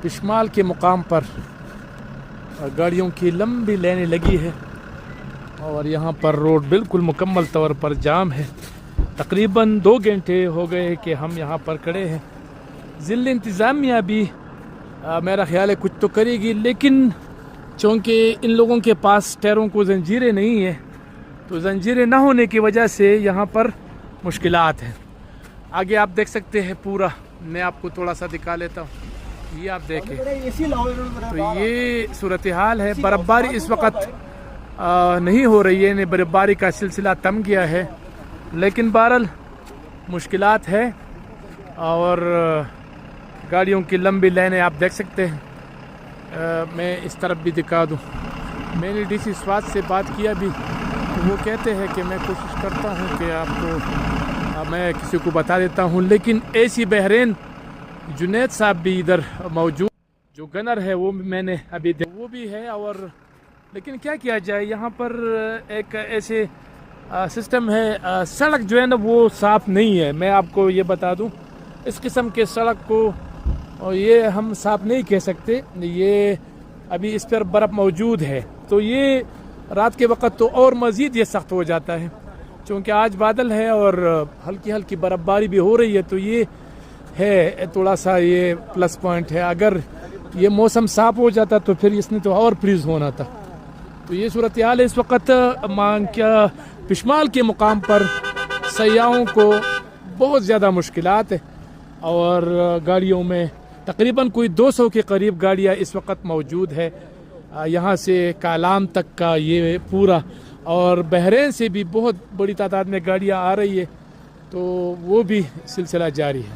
پشمال کے مقام پر گاڑیوں کی لمبی لائنیں لگی ہے اور یہاں پر روڈ بالکل مکمل طور پر جام ہے. تقریباً 2 گھنٹے ہو گئے کہ ہم یہاں پر کھڑے ہیں. ضلع انتظامیہ بھی میرا خیال ہے کچھ تو کرے گی، لیکن چونکہ ان لوگوں کے پاس ٹائروں کو زنجیریں نہیں ہیں تو زنجیریں نہ ہونے کی وجہ سے یہاں پر مشکلات ہیں. آگے آپ دیکھ سکتے ہیں پورا، میں آپ کو تھوڑا سا دکھا لیتا ہوں. یہ آپ دیکھیں تو یہ صورتحال ہے. برفباری اس وقت نہیں ہو رہی ہے، برفباری کا سلسلہ تھم گیا ہے، لیکن بہرحال مشکلات ہے. اور گاڑیوں کی لمبی لائنیں آپ دیکھ سکتے ہیں. میں اس طرف بھی دکھا دوں. میں نے ڈی سی سوات سے بات کیا بھی، وہ کہتے ہیں کہ میں کوشش کرتا ہوں کہ آپ کو میں کسی کو بتا دیتا ہوں، لیکن اے سی بحرین جنید صاحب بھی ادھر موجود، جو گنر ہے وہ میں نے ابھی وہ بھی ہے. اور لیکن کیا جائے، یہاں پر ایک ایسے سسٹم ہے، سڑک جو ہے نا وہ صاف نہیں ہے. میں آپ کو یہ بتا دوں، اس قسم کے سڑک کو یہ ہم صاف نہیں کہہ سکتے. یہ ابھی اس پر برف موجود ہے تو یہ رات کے وقت تو اور مزید یہ سخت ہو جاتا ہے، چونکہ آج بادل ہے اور ہلکی برف باری بھی ہو رہی ہے، تو یہ ہے تھوڑا سا یہ پلس پوائنٹ ہے. اگر یہ موسم صاف ہو جاتا تو پھر اس نے تو اور فریز ہونا تھا. تو یہ صورتحال ہے اس وقت. پشمال کے مقام پر سیاحوں کو بہت زیادہ مشکلات ہے اور گاڑیوں میں تقریباً کوئی 200 کے قریب گاڑیاں اس وقت موجود ہے. یہاں سے کالام تک کا یہ پورا، اور بحرین سے بھی بہت بڑی تعداد میں گاڑیاں آ رہی ہے، تو وہ بھی سلسلہ جاری ہے.